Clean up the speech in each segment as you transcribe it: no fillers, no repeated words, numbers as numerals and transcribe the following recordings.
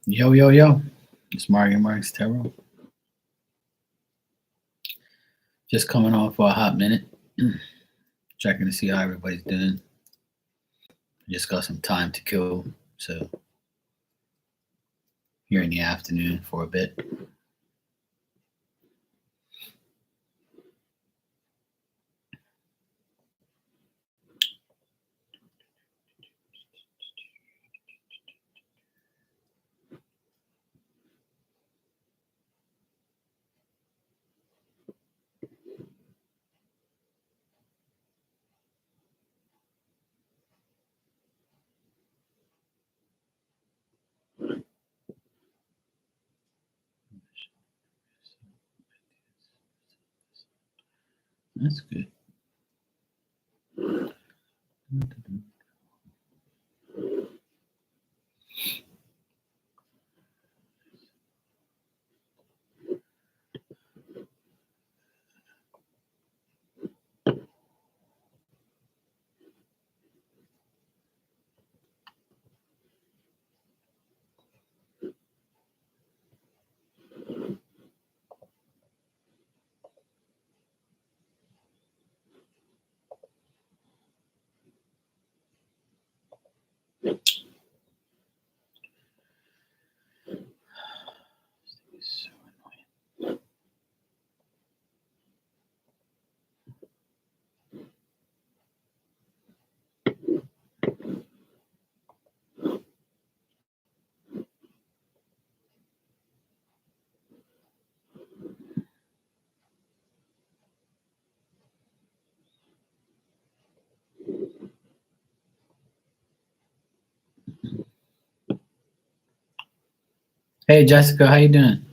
Yo, yo, yo. It's Mario Marks Terrell. Just coming off for a hot minute. Checking to see how everybody's doing. Just got some time to kill. So, here in the afternoon for a bit. That's good. So annoying. Hey, Jessica, how you doing?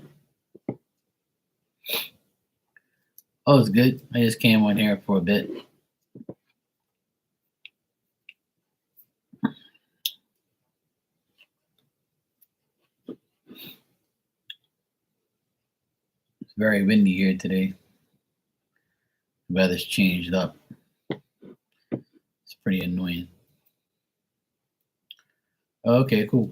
Oh, it's good. I just came on here for a bit. It's very windy here today. The weather's changed up. It's pretty annoying. Okay, cool.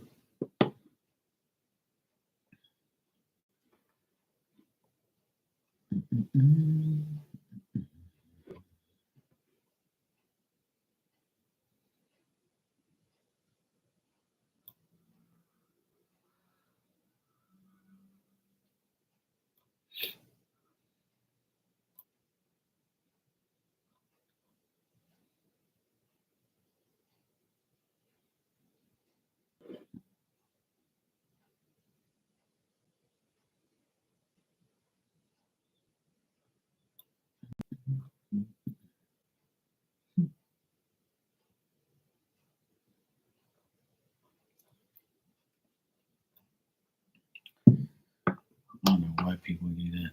I don't know why people do that.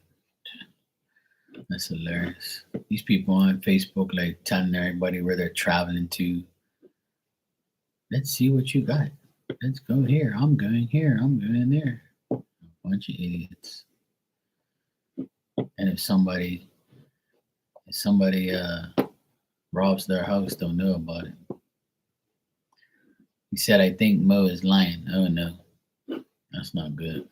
That's hilarious. These people on Facebook like telling everybody where they're traveling to. Let's see what you got. Let's go here. I'm going here. I'm going there. A bunch of idiots. And if somebody robs their house, they'll know about it. He said, I think Mo is lying. Oh no. That's not good.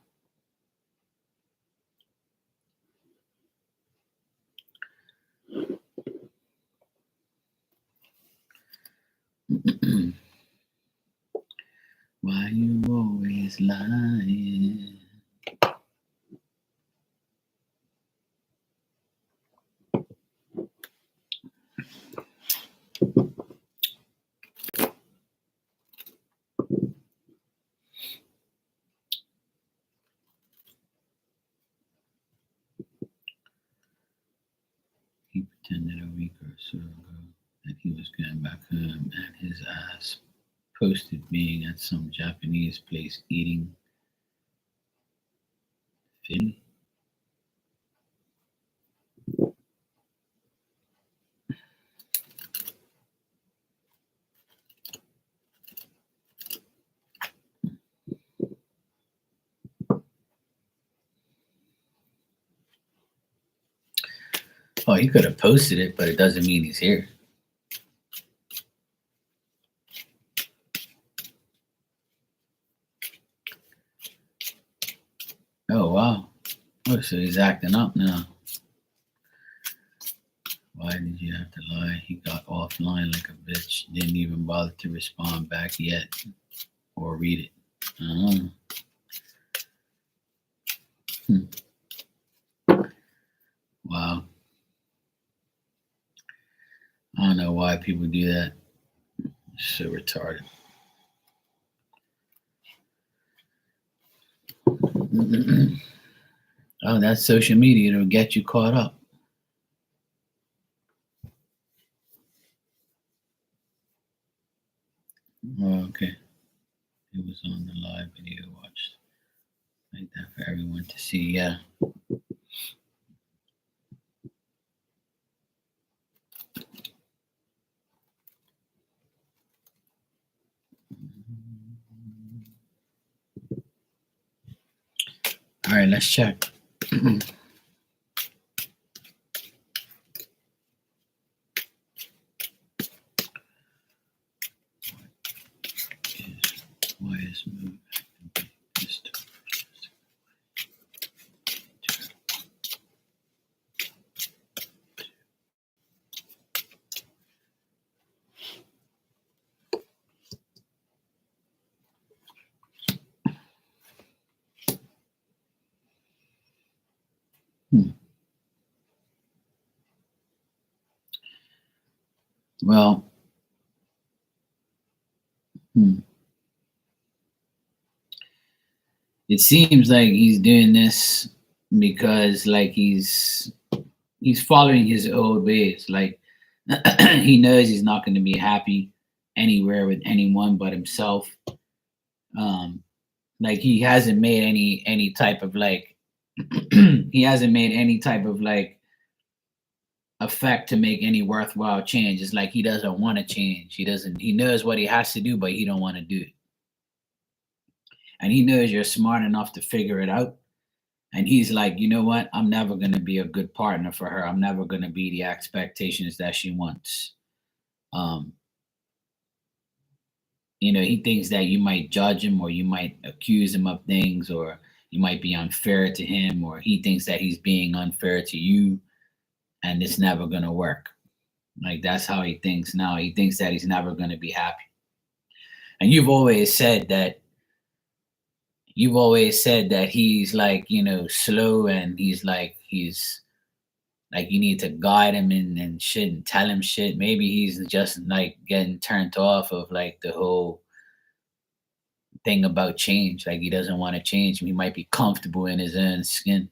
Why you always lying? He pretended a week or so ago that he was going back home and his ass posted being at some Japanese place eating Philly. Oh, he could have posted it, but it doesn't mean he's here. Oh, so he's acting up now. Why did you have to lie? He got offline like a bitch. Didn't even bother to respond back yet or read it. Wow. I don't know why people do that. It's so retarded. Oh, that's social media. It'll get you caught up. Oh, okay. It was on the live video watched. Like that for everyone to see. Yeah. All right, let's check. Why is moving this? Well, it seems like he's doing this because like he's following his old ways. Like he knows he's not going to be happy anywhere with anyone but himself. Like he hasn't made any type of like he hasn't made any type of like effect to make any worthwhile change. It's like he doesn't want to change. He knows what he has to do, but he don't want to do it. And he knows you're smart enough to figure it out. And he's like, you know what? I'm never going to be a good partner for her. I'm never going to be the expectations that she wants. He thinks that you might judge him or you might accuse him of things or you might be unfair to him or he thinks that he's being unfair to you and it's never going to work. Like that's how he thinks now. He thinks that he's never going to be happy. And you've always said that he's like, slow and he's like you need to guide him and shit and tell him shit. Maybe he's just like getting turned off of like the whole thing about change. Like he doesn't want to change. He might be comfortable in his own skin.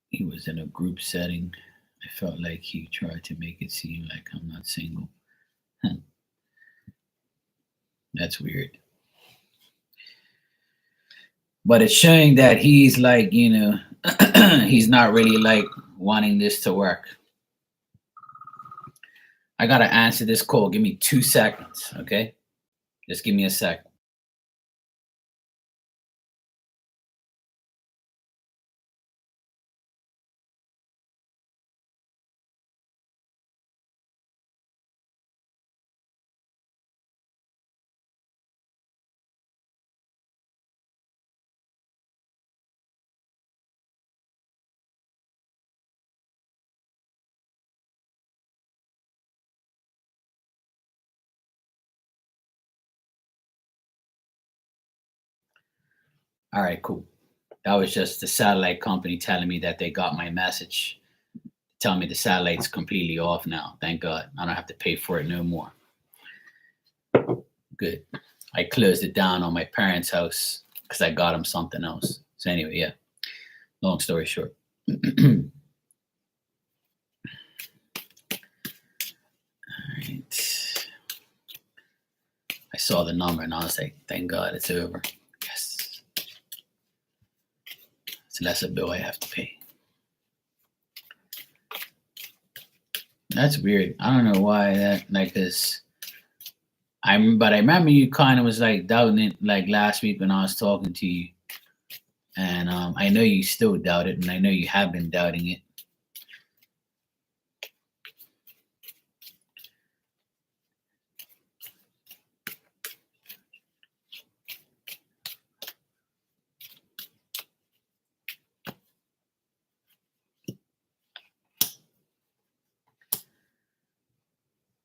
He was in a group setting. I felt like he tried to make it seem like I'm not single. That's weird. But it's showing that he's like, he's not really like wanting this to work. I got to answer this call. Give me 2 seconds, okay? Just give me a second. All right, cool. That was just the satellite company telling me that they got my message. Telling me the satellite's completely off now. Thank God. I don't have to pay for it no more. Good. I closed it down on my parents' house because I got them something else. So anyway, yeah. Long story short. All right. I saw the number and I was like, thank God it's over. Yes. It's less a bill I have to pay. That's weird. I don't know why that like this. But I remember you kind of was like doubting it like last week when I was talking to you. And I know you still doubt it, and I know you have been doubting it.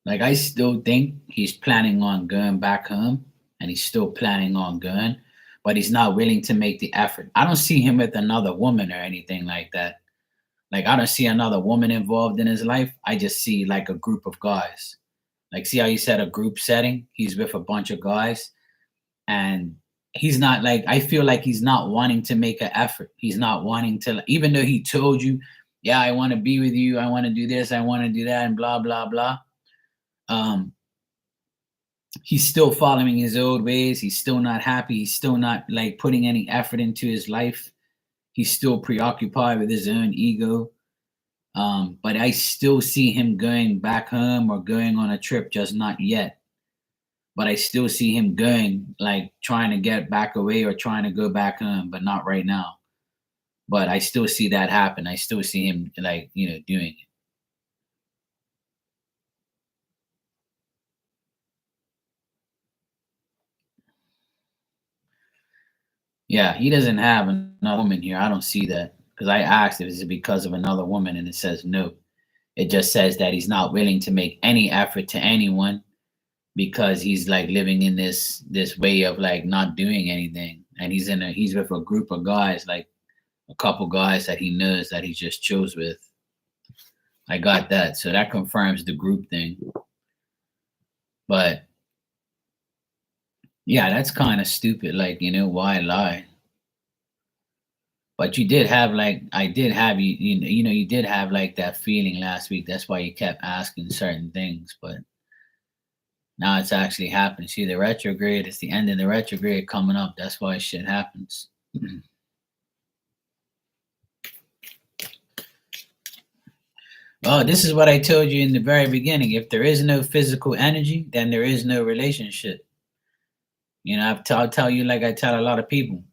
Like I still think he's planning on going back home, and he's still planning on going, but he's not willing to make the effort. I don't see him with another woman or anything like that. Like I don't see another woman involved in his life. I just see like a group of guys. Like see how you said a group setting? He's with a bunch of guys, and he's not like, I feel like he's not wanting to make an effort. He's not wanting to, even though he told you, yeah, I want to be with you, I want to do this, I want to do that, and blah blah blah. Um, he's still following his old ways. He's still not happy. He's still not like putting any effort into his life. He's still preoccupied with his own ego. But I still see him going back home or going on a trip, just not yet. But I still see him going, like trying to get back away or trying to go back home, but not right now. But I still see that happen. I still see him like, doing it. Yeah, he doesn't have another woman here. I don't see that because I asked if it's because of another woman, and it says no. It just says that he's not willing to make any effort to anyone because he's like living in this way of like not doing anything, and he's with a group of guys, like a couple guys that he knows that he just chose with. I got that, so that confirms the group thing. But yeah, that's kind of stupid. Like, why lie? But you did have like, I did have you did have like that feeling last week. That's why you kept asking certain things. But now it's actually happened. See, the retrograde, it's the end of the retrograde coming up. That's why shit happens. Well, this is what I told you in the very beginning. If there is no physical energy, then there is no relationship. I'll tell you like I tell a lot of people.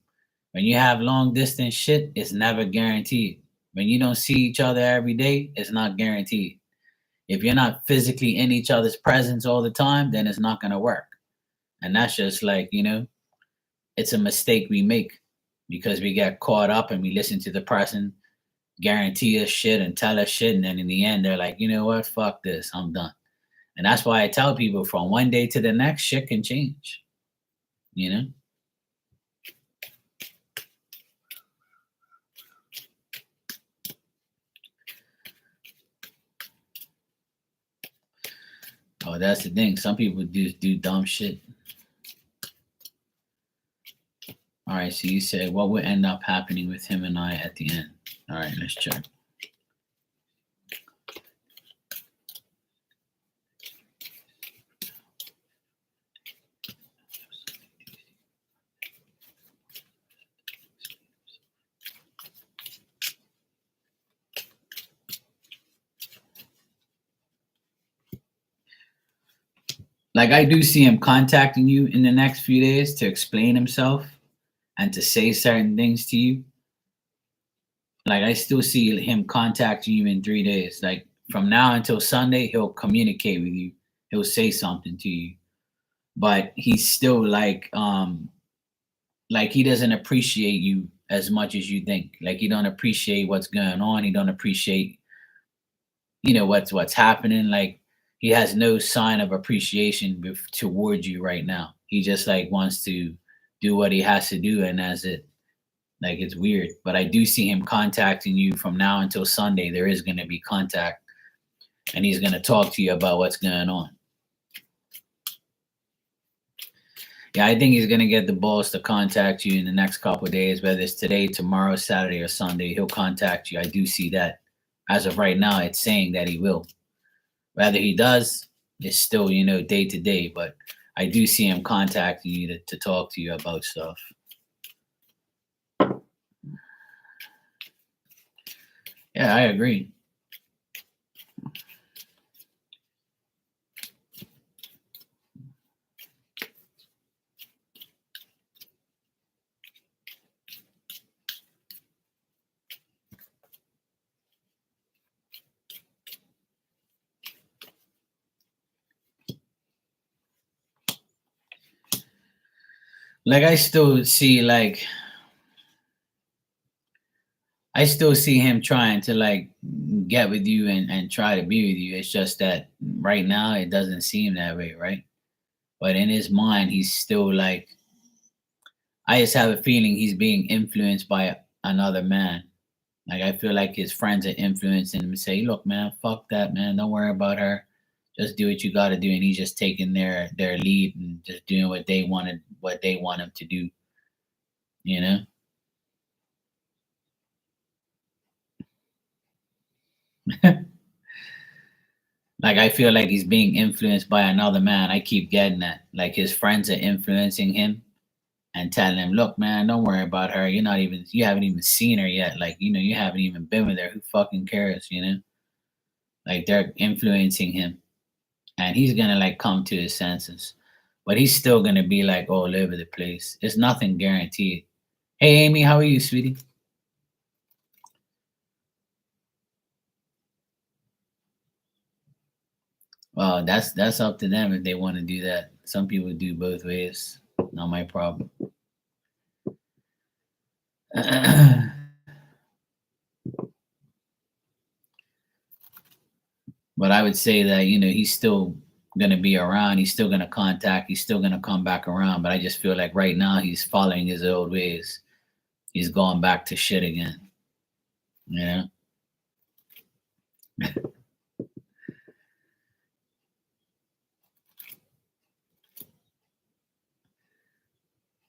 When you have long distance shit, it's never guaranteed. When you don't see each other every day, it's not guaranteed. If you're not physically in each other's presence all the time, then it's not going to work. And that's just like, it's a mistake we make because we get caught up and we listen to the person guarantee us shit and tell us shit. And then in the end, they're like, you know what? Fuck this. I'm done. And that's why I tell people from one day to the next, shit can change, you know? Oh, that's the thing. Some people do dumb shit. All right, so you said what would end up happening with him and I at the end? All right, let's check. Like I do see him contacting you in the next few days to explain himself and to say certain things to you. Like I still see him contacting you in 3 days. Like from now until Sunday, he'll communicate with you. He'll say something to you. But he's still like he doesn't appreciate you as much as you think. Like he don't appreciate what's going on. He don't appreciate, what's happening. Like he has no sign of appreciation towards you right now. He just like wants to do what he has to do, and that's it. Like it's weird, but I do see him contacting you from now until Sunday. There is going to be contact, and he's going to talk to you about what's going on. Yeah, I think he's going to get the balls to contact you in the next couple of days, whether it's today, tomorrow, Saturday, or Sunday. He'll contact you. I do see that. As of right now, it's saying that he will. Whether he does, it's still, day to day, but I do see him contacting you to talk to you about stuff. Yeah, I agree. Like I still see like I still see him trying to like get with you and try to be with you. It's just that right now it doesn't seem that way, right? But in his mind, he's still like, I just have a feeling he's being influenced by another man. Like I feel like his friends are influencing him to say, "Look, man, fuck that, man. Don't worry about her. Just do what you got to do." And he's just taking their lead and just doing what they want him to do. You know. Like I feel like he's being influenced by another man. I keep getting that. Like his friends are influencing him and telling him, "Look, man, don't worry about her. You haven't even seen her yet. Like, you haven't even been with her. Who fucking cares, you know?" Like they're influencing him and he's gonna like come to his senses. But he's still gonna be like all over the place. It's nothing guaranteed. Hey Amy, how are you, sweetie? Well, that's up to them if they want to do that. Some people do both ways. Not my problem. But I would say that, he's still going to be around. He's still going to contact. He's still going to come back around. But I just feel like right now he's following his old ways. He's going back to shit again. You know?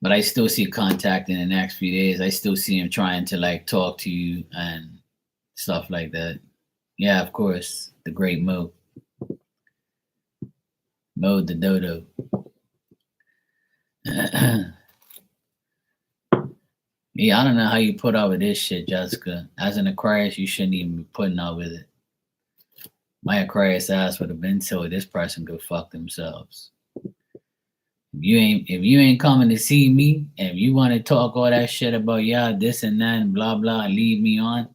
But I still see contact in the next few days. I still see him trying to like talk to you and stuff like that. Yeah, of course. The great Mo. Mo the dodo. Yeah, I don't know how you put up with this shit, Jessica. As an Aquarius, you shouldn't even be putting up with it. My Aquarius ass would have been told this person go fuck themselves. If you ain't coming to see me, and if you want to talk all that shit about this and that and blah blah and leave me on,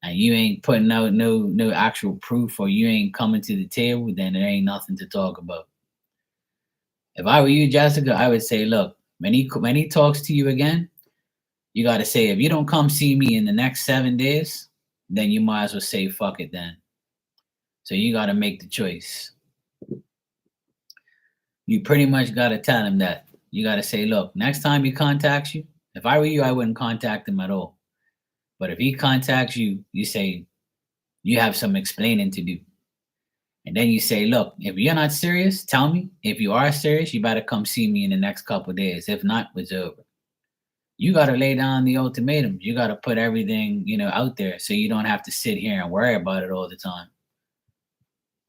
and you ain't putting out no actual proof or you ain't coming to the table, then there ain't nothing to talk about. If I were you, Jessica, I would say, look, when he talks to you again, you got to say, if you don't come see me in the next 7 days, then you might as well say fuck it then. So you got to make the choice. You pretty much got to tell him that. You got to say, look, next time he contacts you, if I were you, I wouldn't contact him at all. But if he contacts you, you say, you have some explaining to do. And then you say, look, if you're not serious, tell me. If you are serious, you better come see me in the next couple of days. If not, it's over. You got to lay down the ultimatum. You got to put everything, out there so you don't have to sit here and worry about it all the time.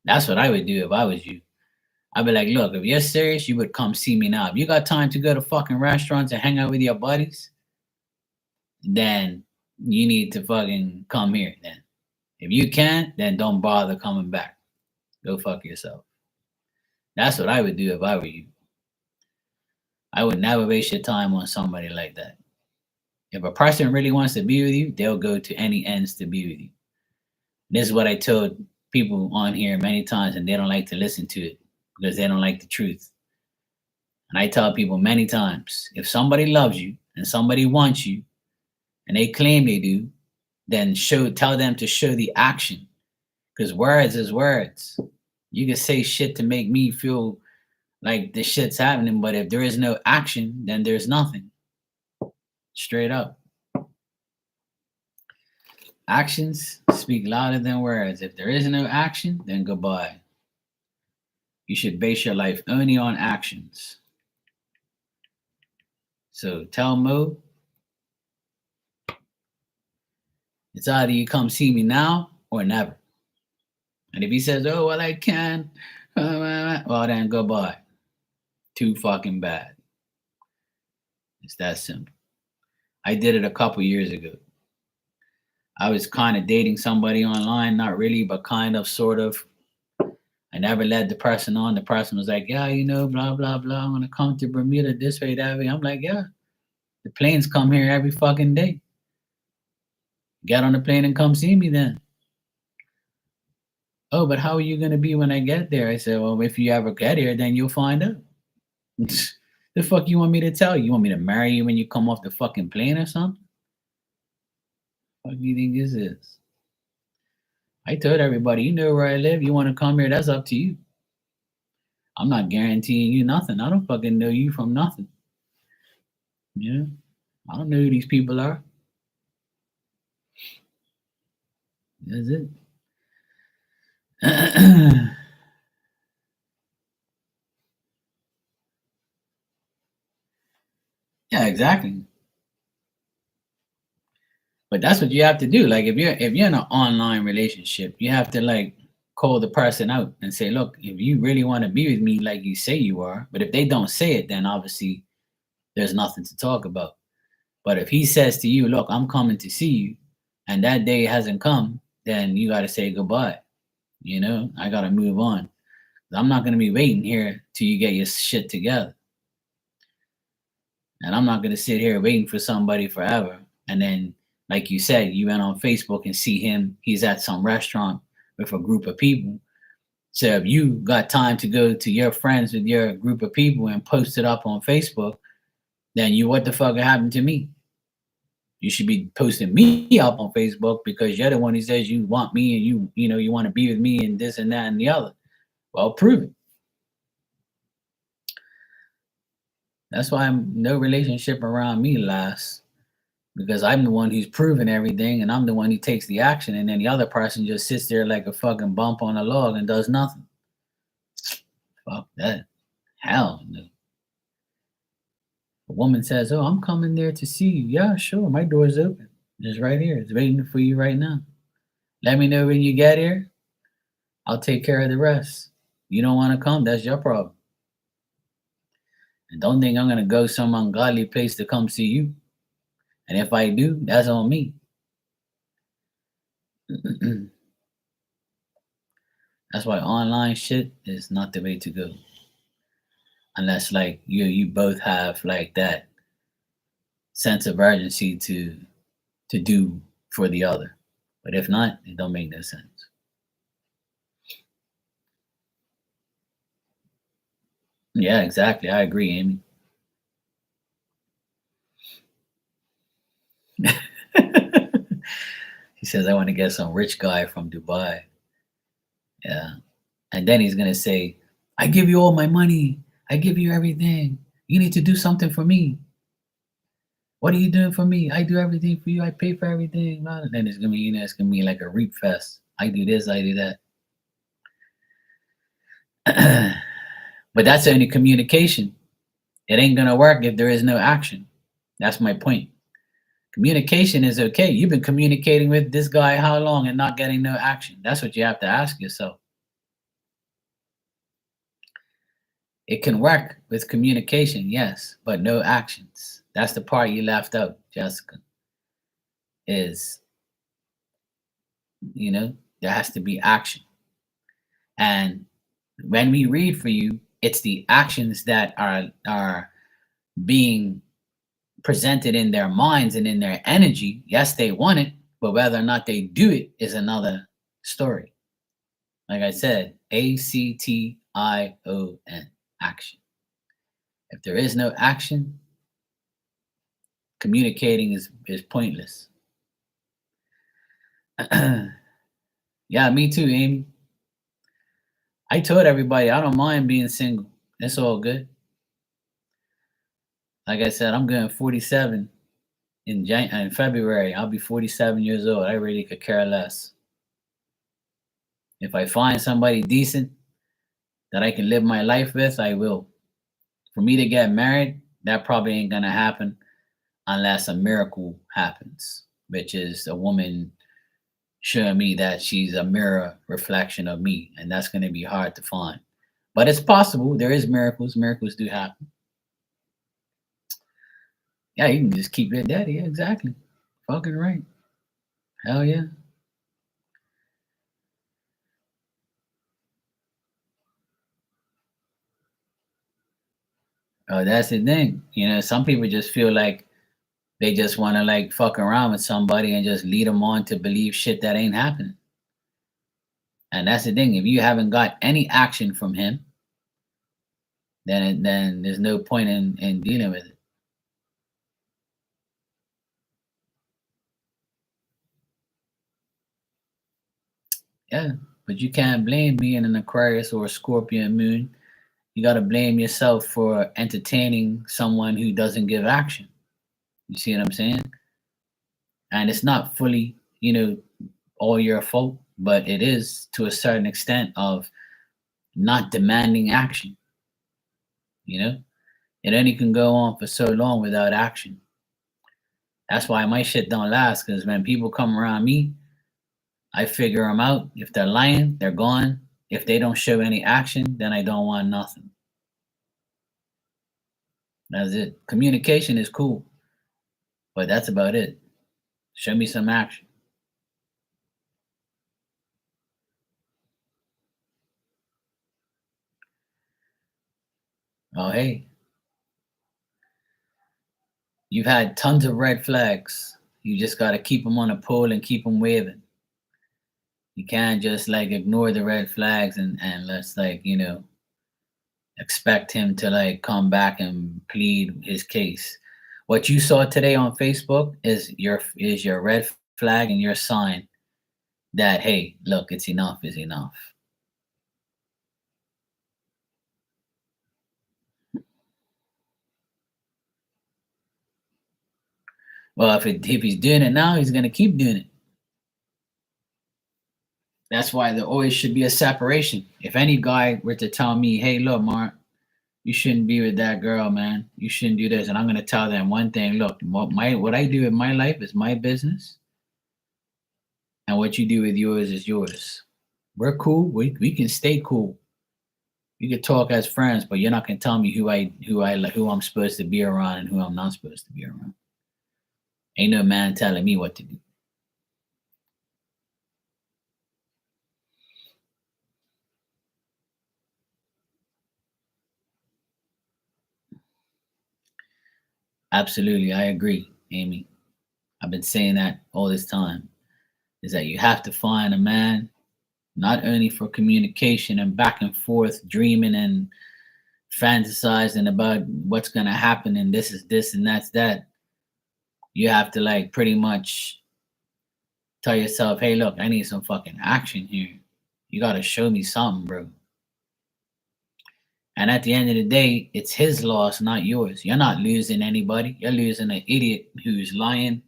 That's what I would do if I was you. I'd be like, look, if you're serious, you would come see me now. If you got time to go to fucking restaurants and hang out with your buddies, then you need to fucking come here then. If you can't, then don't bother coming back. Go fuck yourself. That's what I would do if I were you. I would never waste your time on somebody like that. If a person really wants to be with you, they'll go to any ends to be with you. This is what I told people on here many times, and they don't like to listen to it because they don't like the truth. And I tell people many times, if somebody loves you and somebody wants you and they claim they do, then tell them to show the action. Because words is words. You can say shit to make me feel like the shit's happening, but if there is no action, then there's nothing. Straight up. Actions speak louder than words. If there is no action, then goodbye. You should base your life only on actions. So tell Mo, it's either you come see me now or never. And if he says, oh, well, I can, well, then goodbye. Too fucking bad. It's that simple. I did it a couple years ago. I was kind of dating somebody online, not really, but kind of, sort of. I never led the person on. The person was like, yeah, blah, blah, blah. I'm going to come to Bermuda this way, that way. I'm like, yeah, the planes come here every fucking day. Get on the plane and come see me then. Oh, but how are you going to be when I get there? I said, well, if you ever get here, then you'll find out. The fuck you want me to tell you? You want me to marry you when you come off the fucking plane or something? What do you think this is? I told everybody, you know where I live. You want to come here? That's up to you. I'm not guaranteeing you nothing. I don't fucking know you from nothing. You know, I don't know who these people are. That's it. Yeah, exactly. But that's what you have to do. Like if you're in an online relationship, you have to like call the person out and say, look, if you really want to be with me like you say you are, but if they don't say it, then obviously there's nothing to talk about. But if he says to you, look, I'm coming to see you, and that day hasn't come, then you gotta say goodbye. I gotta move on. I'm not gonna be waiting here till you get your shit together. And I'm not gonna sit here waiting for somebody forever. And then, like you said, you went on Facebook and see him. He's at some restaurant with a group of people. So if you got time to go to your friends with your group of people and post it up on Facebook, then what the fuck happened to me? You should be posting me up on Facebook because you're the one who says you want me and you want to be with me and this and that and the other. Well, prove it. That's why no relationship around me lasts because I'm the one who's proven everything and I'm the one who takes the action, and then the other person just sits there like a fucking bump on a log and does nothing. Fuck that. Hell no. A woman says, "Oh, I'm coming there to see you." Yeah, sure. My door's open. It's right here. It's waiting for you right now. Let me know when you get here. I'll take care of the rest. You don't want to come, that's your problem. And don't think I'm going to go some ungodly place to come see you. And if I do, that's on me. That's why online shit is not the way to go. Unless like you both have like that sense of urgency to do for the other. But if not, it don't make no sense. Yeah, exactly. I agree, Amy. He says I want to get some rich guy from Dubai. Yeah. And then he's gonna say, I give you all my money. I give you everything. You need to do something for me. What are you doing for me? I do everything for you. I pay for everything. And then it's gonna be like a reap fest. I do this, I do that. But that's only communication. It ain't gonna work if there is no action. That's my point. Communication is okay. You've been communicating with this guy how long and not getting no action? That's what you have to ask yourself. It can work with communication, yes, but no actions. That's the part you left out, Jessica. Is there has to be action. And when we read for you, it's the actions that are being presented in their minds and in their energy. Yes, they want it, but whether or not they do it is another story. Like I said, ACTION, action. If there is no action, communicating is pointless. Yeah, me too, Amy. I told everybody I don't mind being single. It's all good. Like I said, I'm going 47 in February. I'll be 47 years old. I really could care less. If I find somebody decent that I can live my life with, I will. For me to get married, that probably ain't gonna happen unless a miracle happens, which is a woman showing me that she's a mirror reflection of me, and that's gonna be hard to find. But it's possible. There is miracles. Miracles do happen. Yeah, you can just keep it daddy. Yeah, exactly. Fucking right. Hell yeah. Oh, that's the thing. Some people just feel like they just want to like fuck around with somebody and just lead them on to believe shit that ain't happening. And that's the thing. If you haven't got any action from him, then there's no point in dealing with it. Yeah, but you can't blame me in an Aquarius or a Scorpion moon. You got to blame yourself for entertaining someone who doesn't give action. You see what I'm saying? And it's not fully, all your fault, but it is to a certain extent of not demanding action. You know, it only can go on for so long without action. That's why my shit don't last. Because when people come around me, I figure them out. If they're lying, they're gone. If they don't show any action, then I don't want nothing. That's it. Communication is cool, but that's about it. Show me some action. Oh, hey, you've had tons of red flags. You just got to keep them on a pole and keep them waving. You can't just like ignore the red flags and let's like, expect him to like come back and plead his case. What you saw today on Facebook is your red flag and your sign that hey, look, it's enough is enough. Well, if he's doing it now, he's gonna keep doing it. That's why there always should be a separation. If any guy were to tell me, "Hey, look, Mark, you shouldn't be with that girl, man. You shouldn't do this," and I'm gonna tell them one thing: look, what I do in my life is my business, and what you do with yours is yours. We're cool. We can stay cool. You can talk as friends, but you're not gonna tell me who I'm supposed to be around and who I'm not supposed to be around. Ain't no man telling me what to do. Absolutely, I agree, Amy. I've been saying that all this time. Is that you have to find a man not only for communication and back and forth, dreaming and fantasizing about what's gonna happen and this is this and that's that. You have to like pretty much tell yourself, hey, look, I need some fucking action here. You gotta show me something, bro. And at the end of the day, it's his loss, not yours. You're not losing anybody. You're losing an idiot who's lying,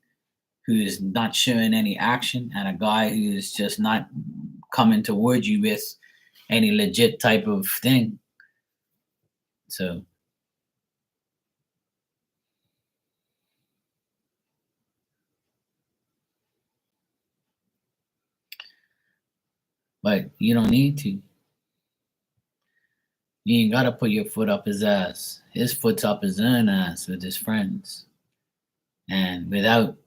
who's not showing any action, and a guy who's just not coming towards you with any legit type of thing. So, but you don't need to. You ain't gotta put your foot up his ass. His foot's up his own ass with his friends. And without,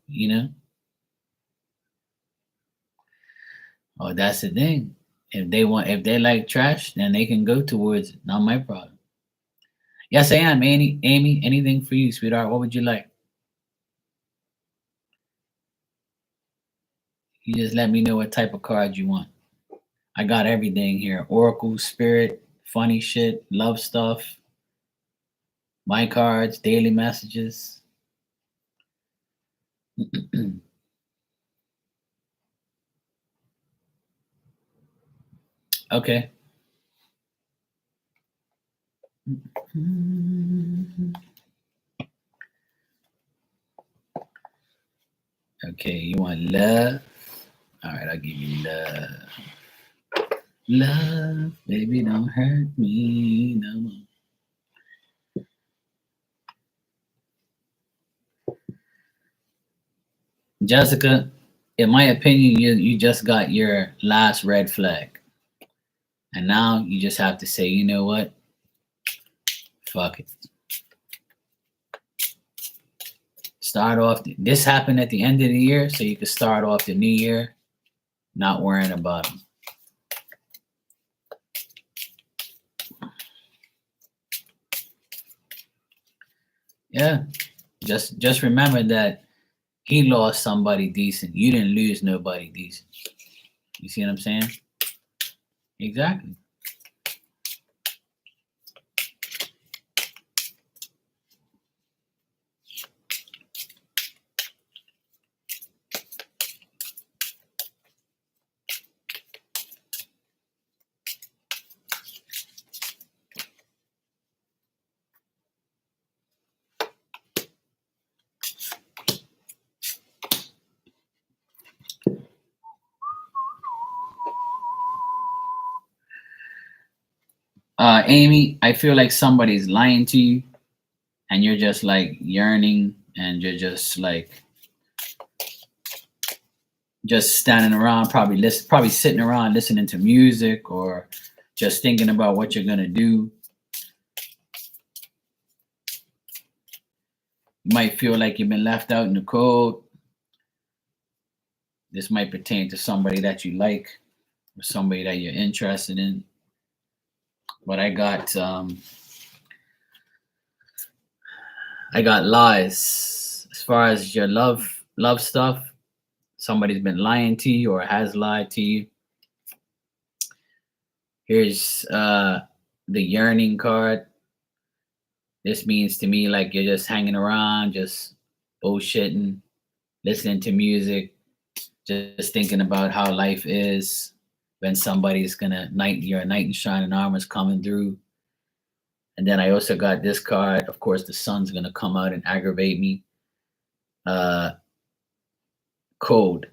oh, that's the thing. If they like trash, then they can go towards it. Not my problem. Yes, I am, Amy. Amy, anything for you, sweetheart? What would you like? You just let me know what type of card you want. I got everything here: Oracle, Spirit, funny shit, love stuff, my cards, daily messages. Okay. Okay, you want love? All right, I'll give you love. Love, baby, don't hurt me no more. Jessica, in my opinion, you just got your last red flag. And now you just have to say, you know what? Fuck it. Start off. This happened at the end of the year, so you can start off the new year not worrying about them. Yeah, just remember that he lost somebody decent. You didn't lose nobody decent. You see what I'm saying? Exactly. Amy, I feel like somebody's lying to you, and you're just like yearning, and you're just like just standing around, probably sitting around listening to music, or just thinking about what you're gonna do. You might feel like you've been left out in the cold. This might pertain to somebody that you like, or somebody that you're interested in. But I got lies as far as your love stuff. Somebody's been lying to you or has lied to you. Here's the yearning card. This means to me like you're just hanging around, just bullshitting, listening to music, just thinking about how life is, when somebody's gonna your knight in shining armor is coming through. And then I also got this card. Of course, the sun's gonna come out and aggravate me. Uh, Cold.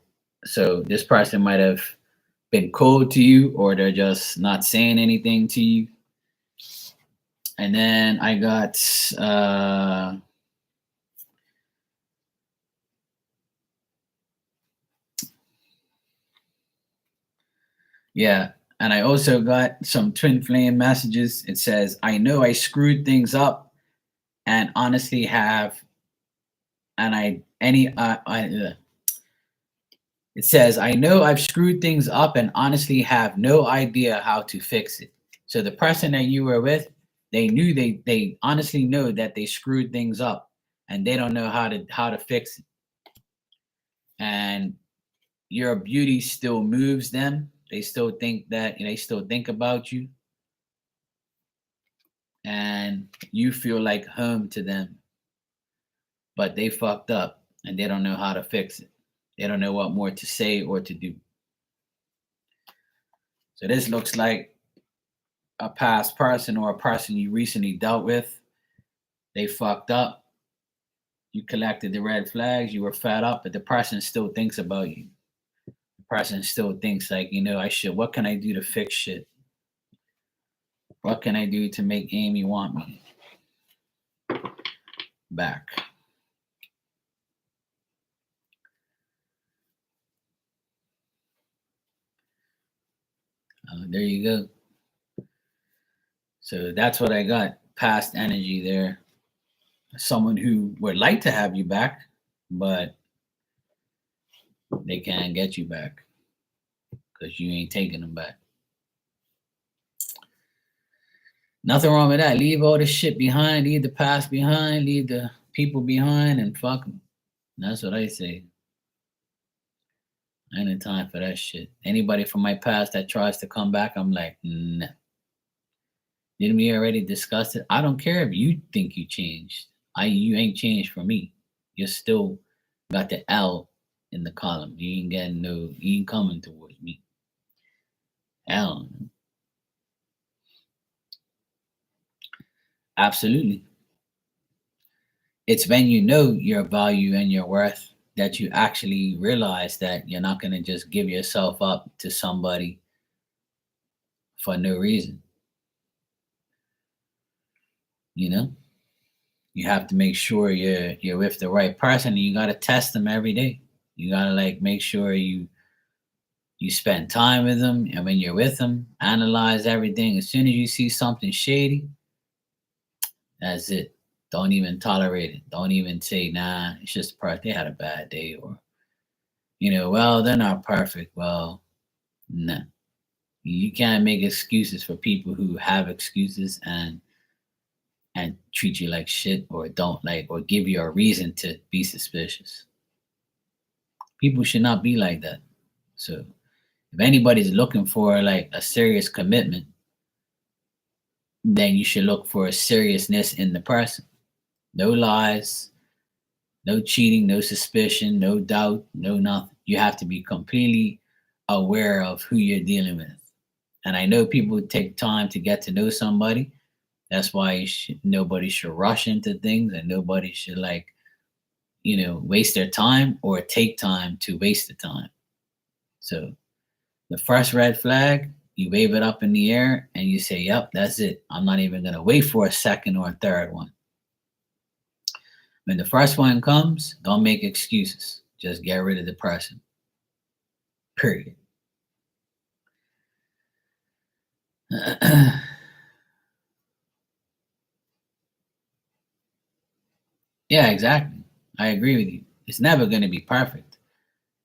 So this person might have been cold to you, or they're just not saying anything to you. And then I got yeah, and I also got some twin flame messages. It says, I know I screwed things up and honestly have, and I, any, it says, I know I've screwed things up and honestly have no idea how to fix it. So the person that you were with, they knew they honestly know that they screwed things up and they don't know how to fix it. And your beauty still moves them. They still think that, they still think about you. And you feel like home to them. But they fucked up and they don't know how to fix it. They don't know what more to say or to do. So this looks like a past person or a person you recently dealt with. They fucked up. You collected the red flags. You were fed up, but the person still thinks about you. The person still thinks like, what can I do to fix shit? What can I do to make Amy want me back? There you go. So that's what I got. Past energy there. Someone who would like to have you back, but they can't get you back because you ain't taking them back. Nothing wrong with that. Leave all the shit behind. Leave the past behind. Leave the people behind and fuck them. That's what I say. I ain't in time for that shit. Anybody from my past that tries to come back, I'm like, nah. Didn't we already discuss it? I don't care if you think you changed. You ain't changed for me. You're still got the L in the column. You ain't coming towards me. L. Absolutely. It's when you know your value and your worth that you actually realize that you're not going to just give yourself up to somebody for no reason. You have to make sure you're with the right person, and you got to test them every day. You got to make sure you spend time with them, and when you're with them, analyze everything. As soon as you see something shady, that's it. Don't even tolerate it. Don't even say, nah, it's just they had a bad day, or well, they're not perfect. Well, nah. You can't make excuses for people who have excuses and treat you like shit, or don't or give you a reason to be suspicious. People should not be like that. So if anybody's looking for a serious commitment, then you should look for a seriousness in the person. No lies, no cheating, no suspicion, no doubt, no nothing. You have to be completely aware of who you're dealing with. And I know people take time to get to know somebody. That's why nobody should rush into things, and nobody should waste their time or take time to waste the time. So the first red flag You wave it up in the air and you say, yep, that's it. I'm not even going to wait for a second or a third one. When the first one comes, don't make excuses. Just get rid of the person. Period. Yeah, exactly. I agree with you. It's never going to be perfect,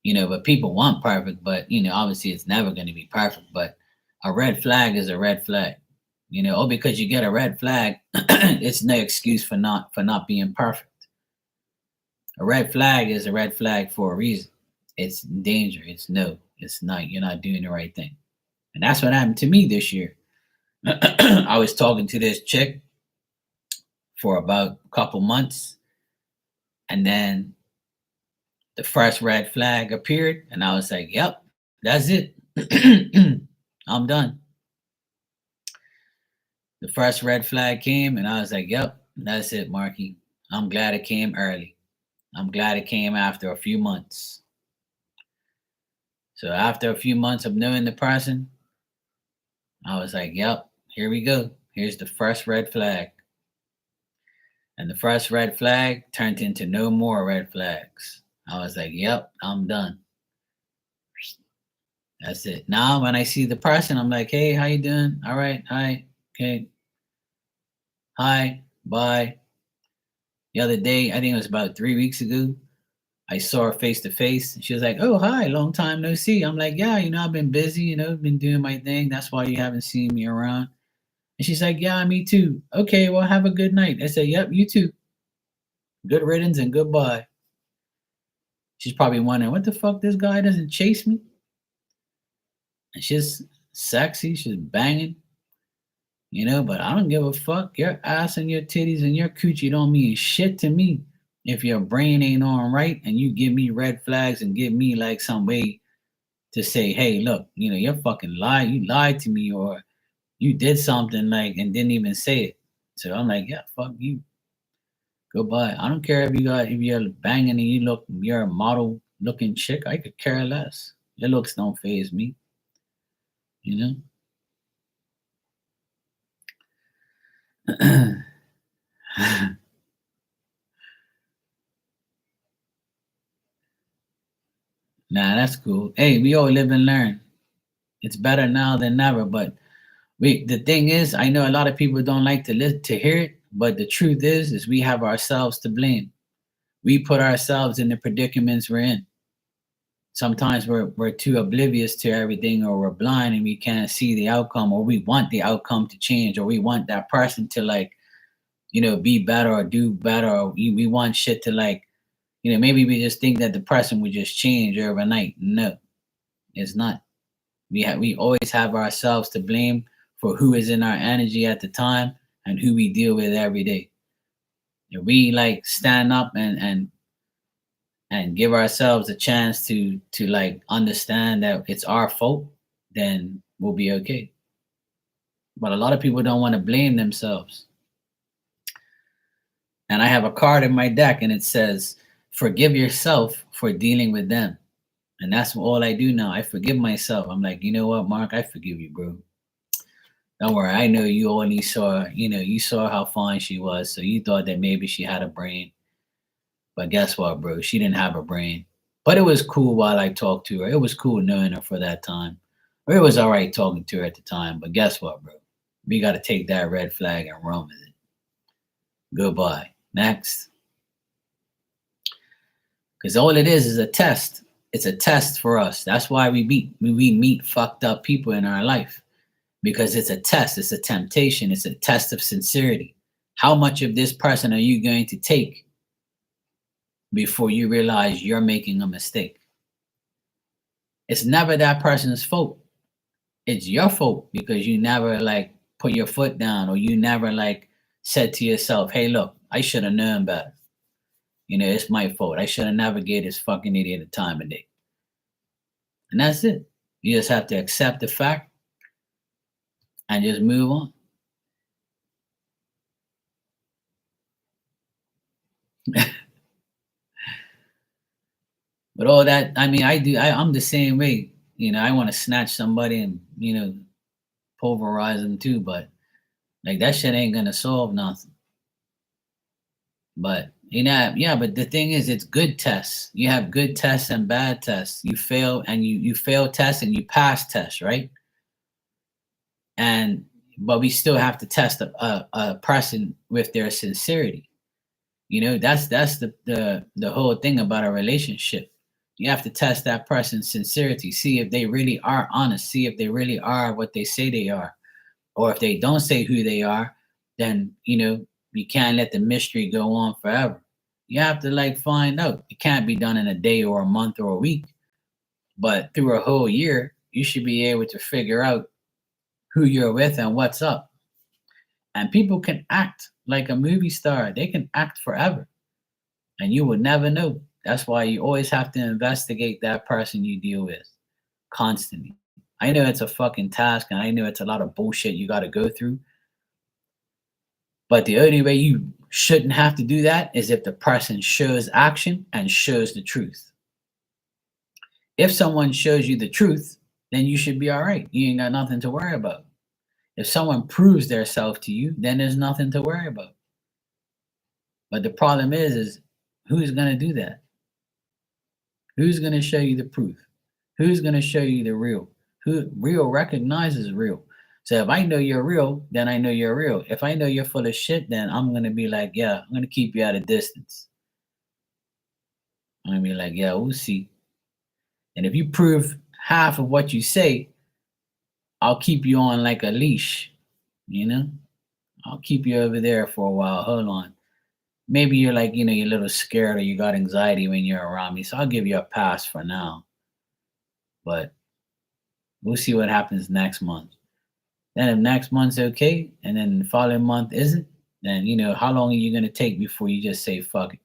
but people want perfect, but, obviously it's never going to be perfect. But a red flag is a red flag. Because you get a red flag, it's no excuse for not being perfect. A red flag is a red flag for a reason. It's danger. It's no. It's not. You're not doing the right thing. And that's what happened to me this year. I was talking to this chick for about a couple months, and then the first red flag appeared, and I was like, "Yep, that's it. I'm done." The first red flag came, and I was like, "Yep, that's it, Marky. I'm glad it came early. I'm glad it came after a few months." So after a few months of knowing the person, I was like, "Yep, here we go. Here's the first red flag." And the first red flag turned into no more red flags. I was like, "Yep, I'm done. That's it." Now when I see the person, I'm like, "Hey, how you doing? All right, hi, okay, hi, bye." The other day, I think it was about 3 weeks ago, I saw her face to face. She was like, "Oh, hi, long time no see." I'm like, "Yeah, I've been busy, been doing my thing. That's why you haven't seen me around." And she's like, "Yeah, me too." "Okay, well, have a good night." I said, "Yep, you too. Good riddance and goodbye." She's probably wondering, what the fuck, this guy doesn't chase me? And she's sexy, she's banging, but I don't give a fuck. Your ass and your titties and your coochie don't mean shit to me if your brain ain't on right and you give me red flags and give me like some way to say, hey, look, you're fucking lied. You lied to me, or you did something like and didn't even say it. So I'm like, yeah, fuck you. Goodbye. I don't care if you're banging and you're a model looking chick. I could care less. Your looks don't phase me, you know? Nah, that's cool. Hey, we all live and learn. It's better now than never. But the thing is, I know a lot of people don't like to hear it, but the truth is we have ourselves to blame. We put ourselves in the predicaments we're in. Sometimes we're too oblivious to everything, or we're blind and we can't see the outcome, or we want the outcome to change, or we want that person to like, be better or do better, or we want shit to like, maybe we just think that the person would just change overnight. No, it's not. We always have ourselves to blame for who is in our energy at the time and who we deal with every day. If we like stand up and give ourselves a chance to like understand that it's our fault, then we'll be okay. But a lot of people don't want to blame themselves. And I have a card in my deck and it says, forgive yourself for dealing with them. And that's all I do now. I forgive myself. I'm like, you know what, Mark, I forgive you, bro. Don't worry. I know you only saw, you saw how fine she was. So you thought that maybe she had a brain. But guess what, bro? She didn't have a brain. But it was cool while I talked to her. It was cool knowing her for that time. Or it was all right talking to her at the time. But guess what, bro? We got to take that red flag and run with it. Goodbye. Next. Because all it is a test. It's a test for us. That's why we meet fucked up people in our life. Because it's a test. It's a temptation. It's a test of sincerity. How much of this person are you going to take before you realize you're making a mistake? It's never that person's fault. It's your fault because you never like put your foot down, or you never like said to yourself, hey, look, I should have known better. It's my fault. I should have never gave this fucking idiot a time of day. And that's it. You just have to accept the fact and just move on. But all that, I mean, I'm the same way. I want to snatch somebody and, pulverize them too, but like that shit ain't gonna solve nothing. But yeah, but the thing is, it's good tests. You have good tests and bad tests. You fail and you fail tests and you pass tests, right? And but we still have to test a person with their sincerity. You know, that's the whole thing about a relationship. You have to test that person's sincerity, see if they really are honest, see if they really are what they say they are. Or if they don't say who they are, then you can't let the mystery go on forever. You have to like find out. It can't be done in a day or a month or a week, but through a whole year, you should be able to figure out who you're with and what's up. And people can act like a movie star. They can act forever. And you would never know. That's why you always have to investigate that person you deal with constantly. I know it's a fucking task and I know it's a lot of bullshit you got to go through. But the only way you shouldn't have to do that is if the person shows action and shows the truth. If someone shows you the truth, then you should be all right. You ain't got nothing to worry about. If someone proves their self to you, then there's nothing to worry about. But the problem is who's going to do that? Who's going to show you the proof? Who's going to show you the real? Who real recognizes real. So if I know you're real, then I know you're real. If I know you're full of shit, then I'm going to be like, yeah, I'm going to keep you at a distance. I'm going to be like, yeah, we'll see. And if you prove half of what you say, I'll keep you on like a leash, I'll keep you over there for a while. Hold on. Maybe you're like, you're a little scared or you got anxiety when you're around me. So I'll give you a pass for now. But we'll see what happens next month. Then if next month's okay, and then the following month isn't, then how long are you gonna take before you just say fuck it?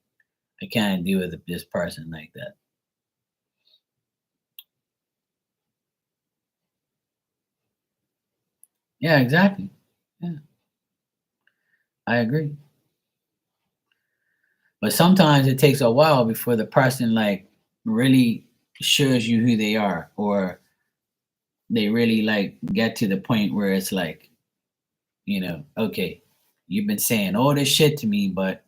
I can't deal with this person like that. Yeah, exactly. Yeah, I agree. But sometimes it takes a while before the person like really shows you who they are, or they really like get to the point where it's like, okay, you've been saying all this shit to me, but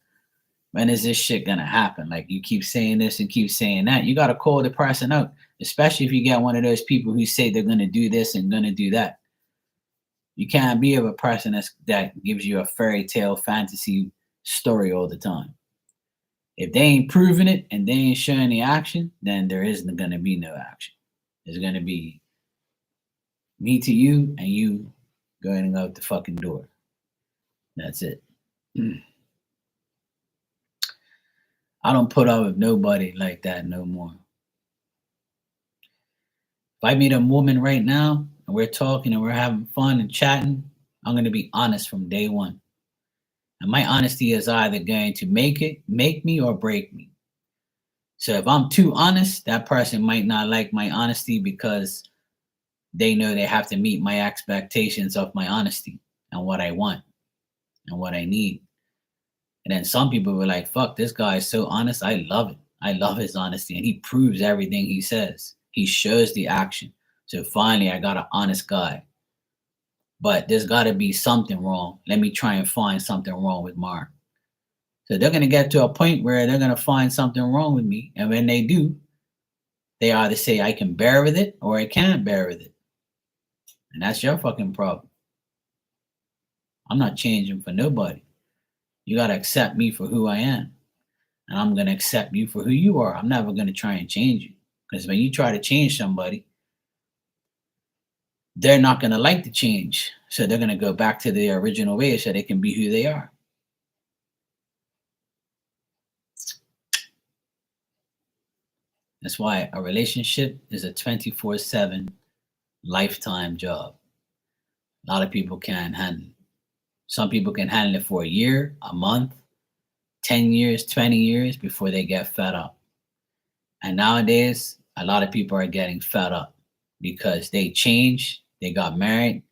when is this shit gonna happen? Like you keep saying this and keep saying that. You gotta call the person out, especially if you get one of those people who say they're gonna do this and gonna do that. You can't be of a person that gives you a fairy tale fantasy story all the time. If they ain't proving it and they ain't showing the action, then there isn't gonna be no action. There's gonna be me to you and you going out the fucking door. That's it. I don't put up with nobody like that no more. If I meet a woman right now and we're talking and we're having fun and chatting, I'm going to be honest from day one. And my honesty is either going to make me or break me. So if I'm too honest, that person might not like my honesty because they know they have to meet my expectations of my honesty and what I want and what I need. And then some people were like, fuck, this guy is so honest. I love it. I love his honesty. And he proves everything he says. He shows the action. So finally, I got an honest guy. But there's got to be something wrong. Let me try and find something wrong with Mark. So they're going to get to a point where they're going to find something wrong with me. And when they do, they either say I can bear with it or I can't bear with it. And that's your fucking problem. I'm not changing for nobody. You got to accept me for who I am. And I'm going to accept you for who you are. I'm never going to try and change you. Because when you try to change somebody, they're not going to like the change. So they're going to go back to their original way so they can be who they are. That's why a relationship is a 24/7 lifetime job. A lot of people can't handle it. Some people can handle it for a year, a month, 10 years, 20 years before they get fed up. And nowadays, a lot of people are getting fed up because they changed, they got married,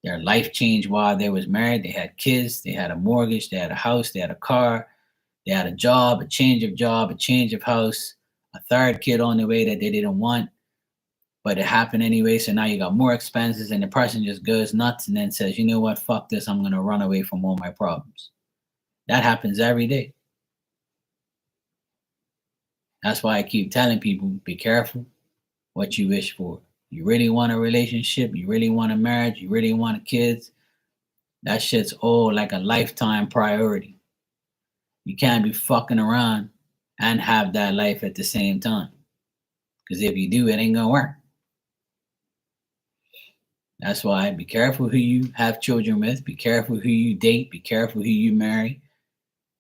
their life changed while they was married, they had kids, they had a mortgage, they had a house, they had a car, they had a job, a change of house, a third kid on the way that they didn't want. but it happened anyway. So now you got more expenses, and the person just goes nuts and then says, you know what, fuck this, I'm gonna run away from all my problems. That happens every day. That's why I keep telling people, be careful what you wish for. You really want a relationship, you really want a marriage, you really want kids, that shit's all like a lifetime priority. You can't be fucking around and have that life at the same time. Because if you do, it ain't gonna work. That's why be careful who you have children with, be careful who you date, be careful who you marry.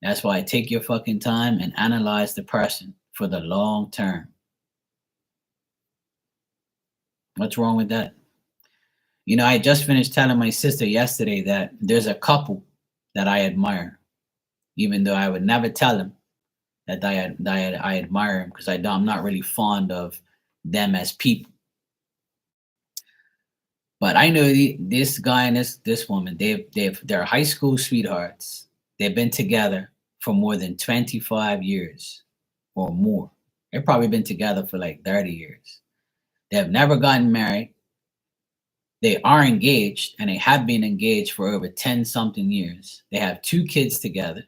That's why take your fucking time and analyze the person for the long term. What's wrong with that? You know, I just finished telling my sister yesterday that there's a couple that I admire, even though I would never tell them that I admire them, because I'm not really fond of them as people. But I know this guy and this woman, they're high school sweethearts. They've been together for more than 25 years or more. They've probably been together for like 30 years. They have never gotten married. They are engaged, and they have been engaged for over 10 something years. They have 2 kids together.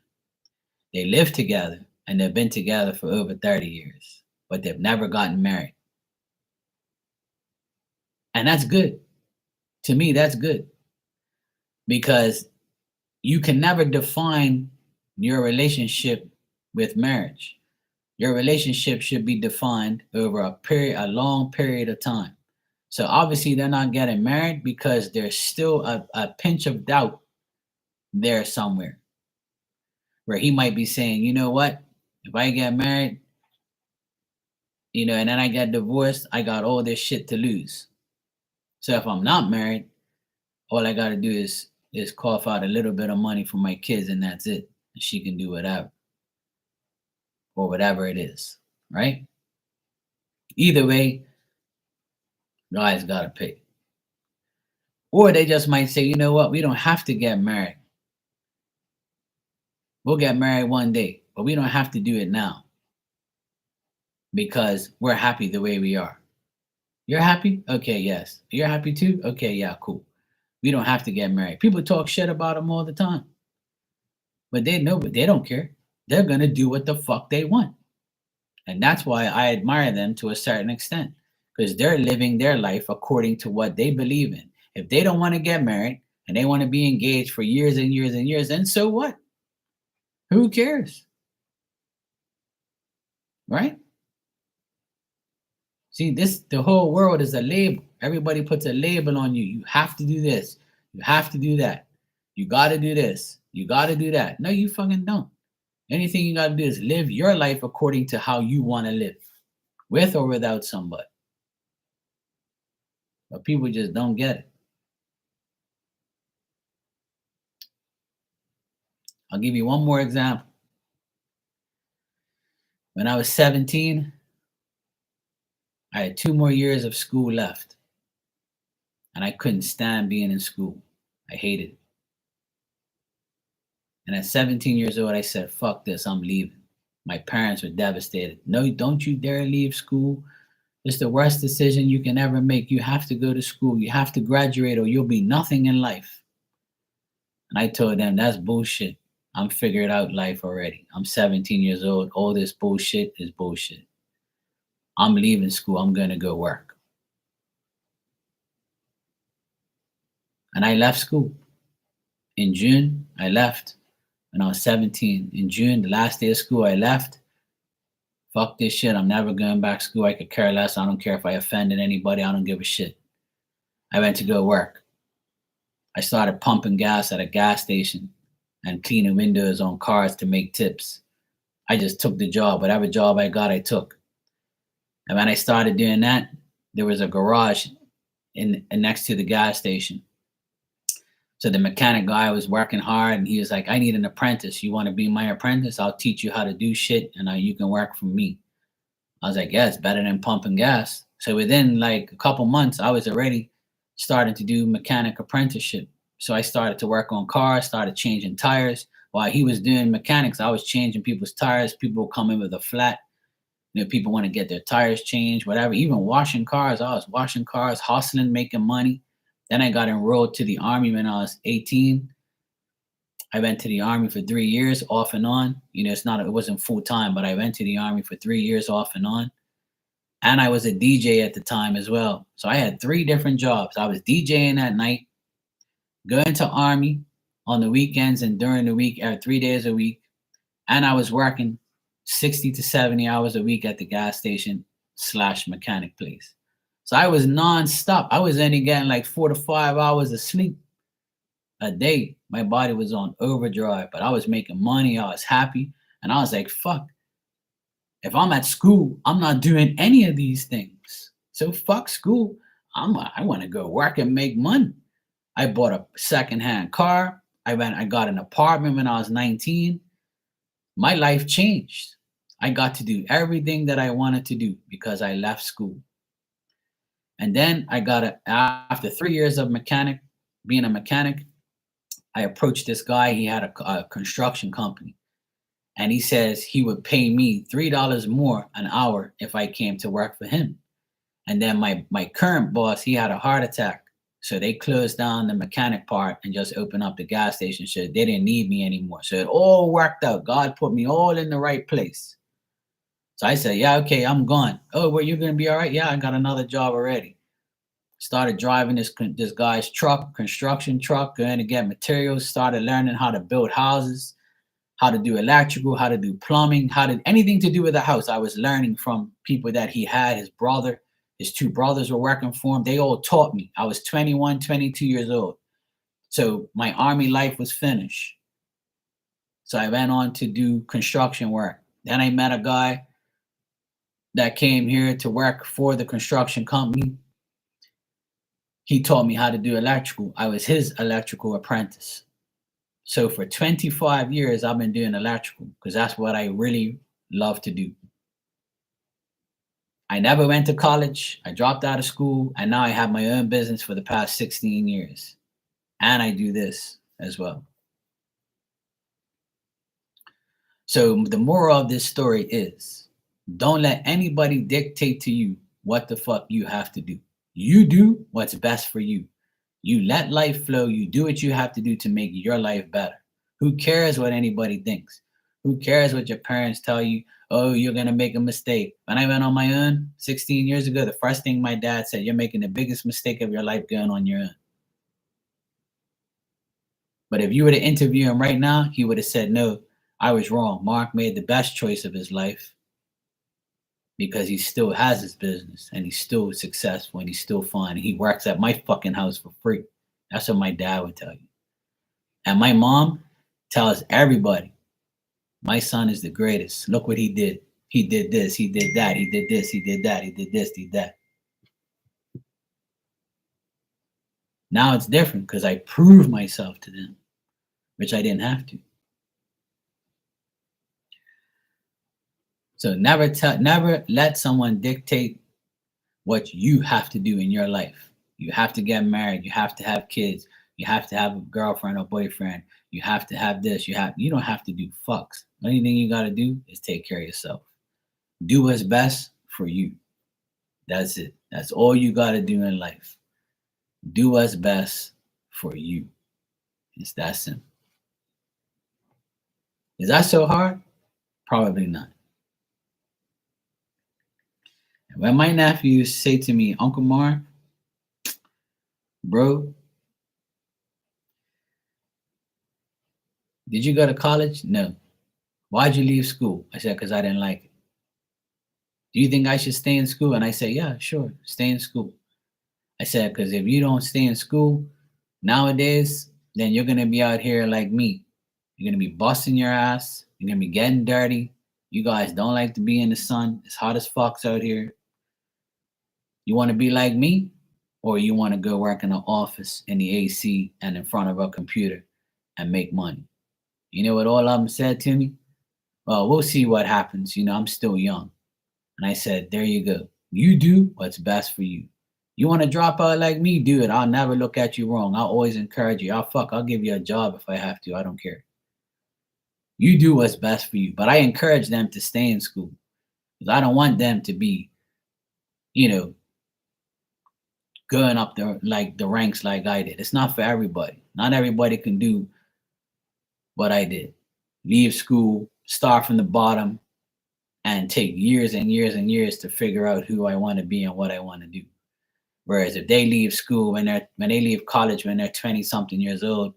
They live together, and they've been together for over 30 years, but they've never gotten married. And that's good. To me, that's good, because you can never define your relationship with marriage. Your relationship should be defined over a long period of time. So obviously they're not getting married because there's still a pinch of doubt there somewhere, where he might be saying, you know what, if I get married, and then I get divorced, I got all this shit to lose. So if I'm not married, all I got to do is cough out a little bit of money for my kids, and that's it. And she can do whatever, or whatever it is, right? Either way, guys got to pay. Or they just might say, you know what, we don't have to get married. We'll get married one day, but we don't have to do it now, because we're happy the way we are. You're happy? Okay, yes. You're happy too? Okay, yeah, cool. We don't have to get married. People talk shit about them all the time. But they know, but they don't care. They're going to do what the fuck they want. And that's why I admire them to a certain extent, because they're living their life according to what they believe in. If they don't want to get married and they want to be engaged for years and years and years, then so what? Who cares? Right? See, the whole world is a label. Everybody puts a label on you. You have to do this. You have to do that. You got to do this. You got to do that. No, you fucking don't. Anything you got to do is live your life according to how you want to live, with or without somebody. But people just don't get it. I'll give you one more example. When I was 17, I had 2 more years of school left, and I couldn't stand being in school. I hated it. And at 17 years old, I said, fuck this, I'm leaving. My parents were devastated. No, don't you dare leave school. It's the worst decision you can ever make. You have to go to school. You have to graduate, or you'll be nothing in life. And I told them, that's bullshit. I'm figured out life already. I'm 17 years old. All this bullshit is bullshit. I'm leaving school. I'm going to go work. And I left school. In June, I left. When I was 17. In June, the last day of school, I left. Fuck this shit. I'm never going back to school. I could care less. I don't care if I offended anybody. I don't give a shit. I went to go work. I started pumping gas at a gas station and cleaning windows on cars to make tips. I just took the job. Whatever job I got, I took. And when I started doing that, there was a garage in next to the gas station. So the mechanic guy was working hard, and he was like, I need an apprentice. You want to be my apprentice? I'll teach you how to do shit, and you can work for me. I was like, yeah, it's better than pumping gas. So within like a couple months, I was already starting to do mechanic apprenticeship. So I started to work on cars, started changing tires. While he was doing mechanics, I was changing people's tires. People would come in with a flat, People want to get their tires changed, whatever. Even washing cars. I was washing cars, hustling, making money. Then I got enrolled to the Army when I was 18. I went to the Army for 3 years off and on. It wasn't full time, but I went to the Army for 3 years off and on. And I was a DJ at the time as well. So I had 3 different jobs. I was DJing at night, going to Army on the weekends and during the week, 3 days a week. And I was working 60 to 70 hours a week at the gas station / mechanic place. So I was nonstop. I was only getting like 4 to 5 hours of sleep a day. My body was on overdrive, but I was making money. I was happy. And I was like, fuck. If I'm at school, I'm not doing any of these things. So fuck school. I want to go work and make money. I bought a secondhand car. I got an apartment when I was 19. My life changed. I got to do everything that I wanted to do because I left school. And then after 3 years of being a mechanic, I approached this guy. He had a construction company. And he says he would pay me $3 more an hour if I came to work for him. And then my current boss, he had a heart attack. So they closed down the mechanic part and just opened up the gas station. So they didn't need me anymore. So it all worked out. God put me all in the right place. So I said, yeah, okay, I'm gone. Oh, well, you're going to be all right? Yeah, I got another job already. Started driving this guy's truck, construction truck, going to get materials. Started learning how to build houses, how to do electrical, how to do plumbing, anything to do with the house. I was learning from people that he had. His 2 brothers were working for him. They all taught me. I was 21, 22 years old. So my Army life was finished. So I went on to do construction work. Then I met a guy that came here to work for the construction company. He taught me how to do electrical. I was his electrical apprentice. So for 25 years, I've been doing electrical because that's what I really love to do. I never went to college. I dropped out of school, and now I have my own business for the past 16 years. And I do this as well. So the moral of this story is, don't let anybody dictate to you what the fuck you have to do. You do what's best for you. You let life flow. You do what you have to do to make your life better. Who cares what anybody thinks? Who cares what your parents tell you? Oh, you're going to make a mistake. When I went on my own 16 years ago, the first thing my dad said, you're making the biggest mistake of your life going on your own. But if you were to interview him right now, he would have said, no, I was wrong. Mark made the best choice of his life because he still has his business and he's still successful and he's still fine. He works at my fucking house for free. That's what my dad would tell you. And my mom tells everybody, my son is the greatest. Look what he did. He did this. He did that. He did this. He did that. He did this. He did that. Now it's different because I prove myself to them, which I didn't have to. So never let someone dictate what you have to do in your life. You have to get married. You have to have kids. You have to have a girlfriend or boyfriend. You have to have this. You don't have to do fucks. The only thing you got to do is take care of yourself. Do what's best for you. That's it. That's all you got to do in life. Do what's best for you. It's that simple. Is that so hard? Probably not. And when my nephews say to me, Uncle Mark, bro, did you go to college? No. Why'd you leave school? I said, because I didn't like it. Do you think I should stay in school? And I said, yeah, sure, stay in school. I said, because if you don't stay in school nowadays, then you're going to be out here like me. You're going to be busting your ass. You're going to be getting dirty. You guys don't like to be in the sun. It's hot as fucks out here. You want to be like me? Or you want to go work in an office in the AC and in front of a computer and make money? You know what all of them said to me? Well, we'll see what happens. I'm still young. And I said, there you go. You do what's best for you. You want to drop out like me? Do it. I'll never look at you wrong. I'll always encourage you. I'll give you a job if I have to. I don't care. You do what's best for you. But I encourage them to stay in school. Because I don't want them to be, you know, going up the ranks like I did. It's not for everybody. Not everybody can do what I did. Leave school, start from the bottom, and take years and years and years to figure out who I want to be and what I want to do. Whereas if they leave school when they leave college when they're 20 something years old,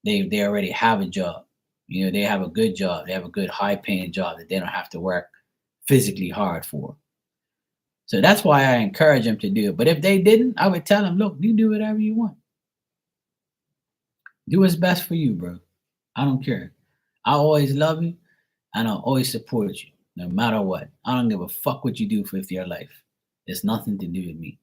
they already have a job. You know, they have a good job. They have a good high paying job that they don't have to work physically hard for. So that's why I encourage them to do it. But if they didn't, I would tell them, look, you do whatever you want. Do what's best for you, bro. I don't care. I always love you and I'll always support you, no matter what. I don't give a fuck what you do with your life. It's nothing to do with me.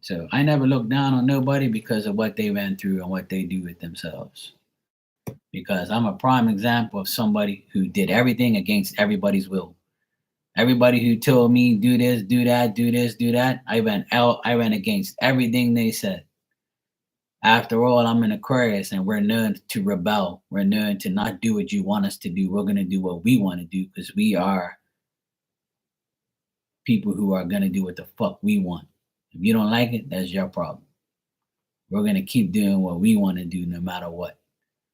So I never look down on nobody because of what they went through and what they do with themselves. Because I'm a prime example of somebody who did everything against everybody's will. Everybody who told me do this, do that, do this, do that, I went out, I went against everything they said. After all, I'm an Aquarius and we're known to rebel. We're known to not do what you want us to do. We're going to do what we want to do because we are people who are going to do what the fuck we want. If you don't like it, that's your problem. We're going to keep doing what we want to do no matter what.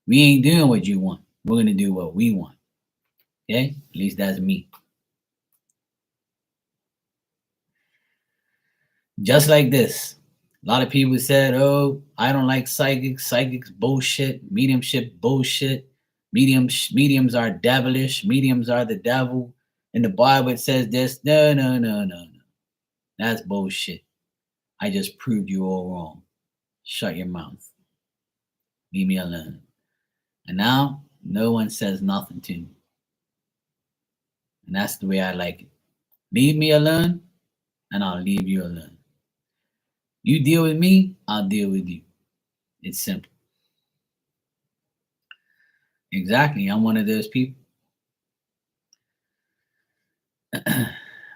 We ain't doing what you want. We're going to do what we want. Okay? At least that's me. Just like this. A lot of people said, oh, I don't like psychics. Psychics bullshit. Mediumship bullshit. Mediums are devilish. Mediums are the devil. In the Bible it says this. No. That's bullshit. I just proved you all wrong. Shut your mouth. Leave me alone. And now no one says nothing to me. And that's the way I like it. Leave me alone and I'll leave you alone. You deal with me, I'll deal with you. It's simple. Exactly. I'm one of those people.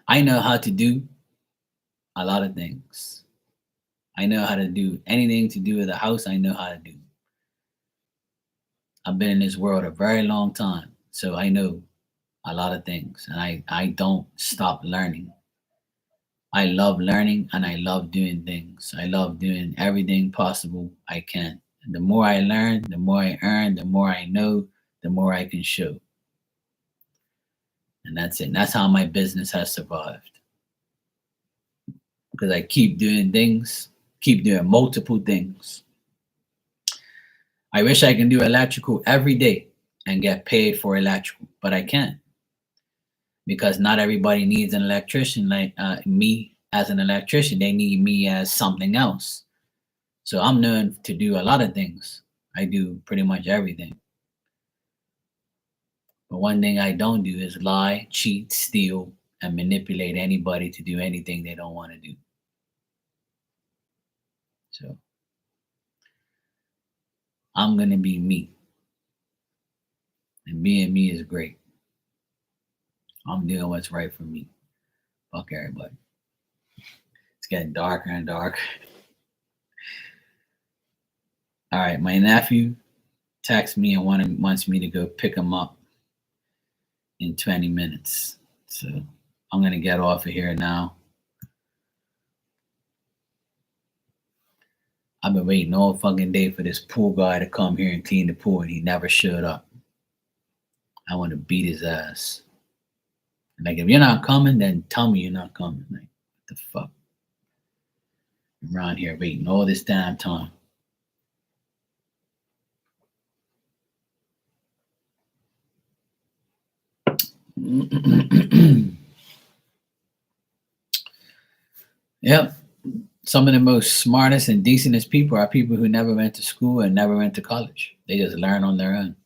I know how to do a lot of things. I know how to do anything to do with a house. I know how to do. I've been in this world a very long time, so I know a lot of things, and I don't stop learning. I love learning and I love doing things. I love doing everything possible I can. And the more I learn, the more I earn, the more I know, the more I can show. And that's it. And that's how my business has survived. Because I keep doing things, keep doing multiple things. I wish I can do electrical every day and get paid for electrical, but I can't. Because not everybody needs an electrician like me as an electrician. They need me as something else. So I'm known to do a lot of things. I do pretty much everything. But one thing I don't do is lie, cheat, steal, and manipulate anybody to do anything they don't want to do. So I'm going to be me. And being me is great. I'm doing what's right for me. Fuck everybody. It's getting darker and darker. All right, my nephew texts me and wants me to go pick him up in 20 minutes. So I'm going to get off of here now. I've been waiting all fucking day for this pool guy to come here and clean the pool, and he never showed up. I want to beat his ass. Like, if you're not coming, then tell me you're not coming. Like, what the fuck? I'm around here waiting all this damn time. Yep. Some of the most smartest and decentest people are people who never went to school and never went to college. They just learn on their own.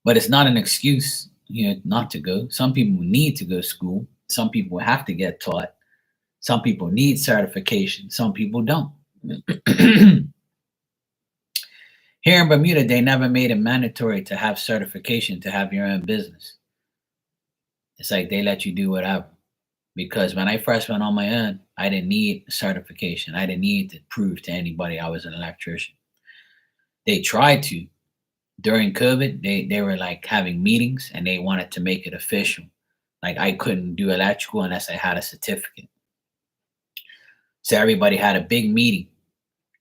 But it's not an excuse, not to go. Some people need to go to school. Some people have to get taught. Some people need certification. Some people don't. Here in Bermuda, they never made it mandatory to have certification to have your own business. It's like they let you do whatever. Because when I first went on my own, I didn't need certification. I didn't need to prove to anybody I was an electrician. They tried to during COVID. They were like having meetings and they wanted to make it official. Like I couldn't do electrical unless I had a certificate. So everybody had a big meeting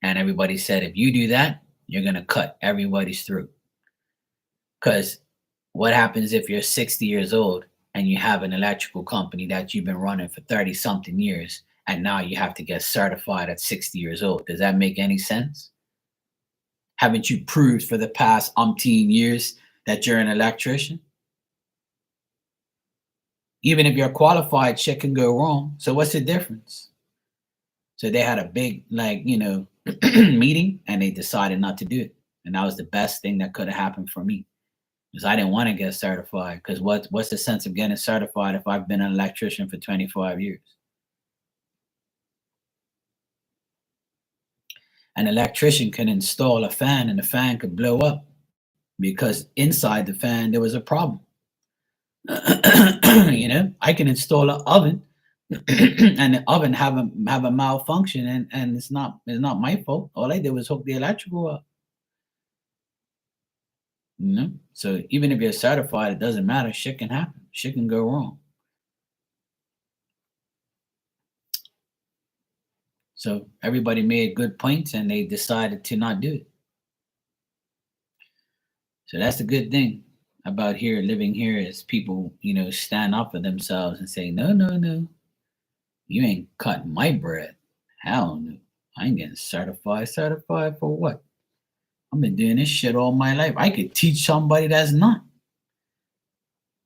and everybody said, if you do that, you're gonna cut everybody's throat. Because what happens if you're 60 years old and you have an electrical company that you've been running for 30 something years and now you have to get certified at 60 years old? Does that make any sense? Haven't you proved for the past umpteen years that you're an electrician? Even if you're qualified, shit can go wrong. So what's the difference? So they had a big, like, meeting and they decided not to do it. And that was the best thing that could have happened for me. Because I didn't want to get certified. Because what's the sense of getting certified if I've been an electrician for 25 years? An electrician can install a fan and the fan could blow up because inside the fan there was a problem. I can install an oven and the oven have a malfunction and it's not my fault. All I did was hook the electrical up. So even if you're certified, it doesn't matter. Shit can happen. Shit can go wrong. So everybody made good points and they decided to not do it. So that's the good thing about living here is people, stand up for themselves and say, no, you ain't cutting my bread. Hell no. I ain't getting certified. Certified for what? I've been doing this shit all my life. I could teach somebody that's not.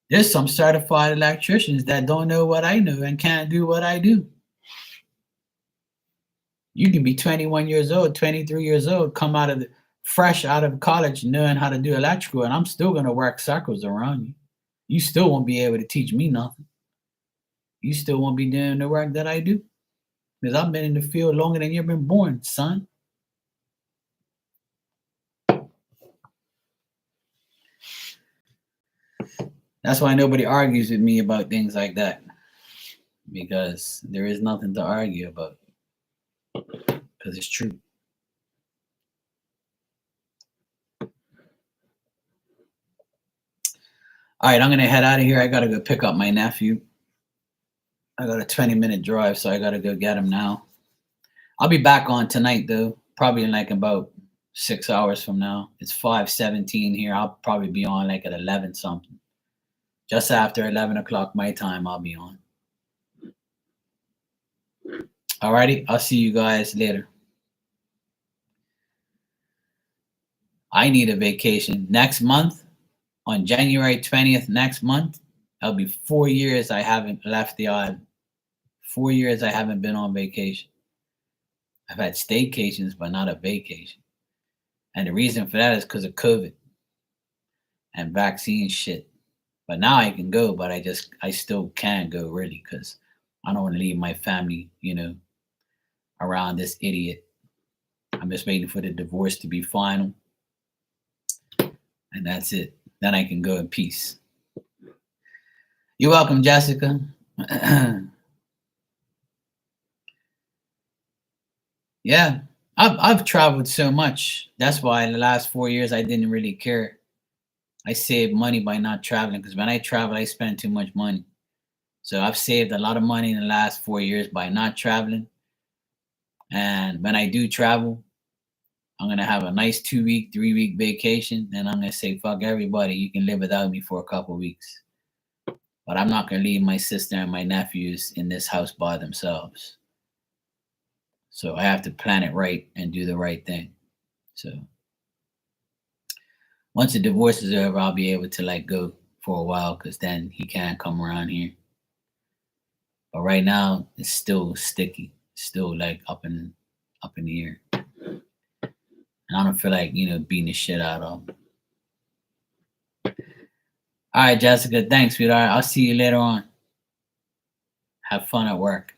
There's some certified electricians that don't know what I know and can't do what I do. You can be 21 years old, 23 years old, come fresh out of college knowing how to do electrical, and I'm still going to work circles around you. You still won't be able to teach me nothing. You still won't be doing the work that I do because I've been in the field longer than you've been born, son. That's why nobody argues with me about things like that, because there is nothing to argue about, because it's true. All right, I'm going to head out of here. I got to go pick up my nephew. I got a 20-minute drive, so I got to go get him now. I'll be back on tonight, though, probably in like about 6 hours from now. It's 5:17 here. I'll probably be on like at 11 something. Just after 11 o'clock my time, I'll be on. All righty, I'll see you guys later. I need a vacation next month. On January 20th next month, that'll be 4 years I haven't left the island. 4 years I haven't been on vacation. I've had staycations, but not a vacation. And the reason for that is because of COVID and vaccine shit. But now I can go, but I still can't go really because I don't want to leave my family, around this idiot. I'm just waiting for the divorce to be final. And that's it. Then I can go in peace. You're welcome, Jessica. Yeah, I've traveled so much. That's why in the last 4 years I didn't really care. I saved money by not traveling because when I travel, I spend too much money. So I've saved a lot of money in the last 4 years by not traveling. And when I do travel, I'm going to have a nice 2-week, 3-week vacation. And I'm going to say, fuck everybody. You can live without me for a couple weeks. But I'm not going to leave my sister and my nephews in this house by themselves. So I have to plan it right and do the right thing. So once the divorce is over, I'll be able to go for a while because then he can't come around here. But right now, it's still sticky. Still up in the air. And I don't feel like, beating the shit out of him. All right, Jessica. Thanks, sweetheart. I'll see you later on. Have fun at work.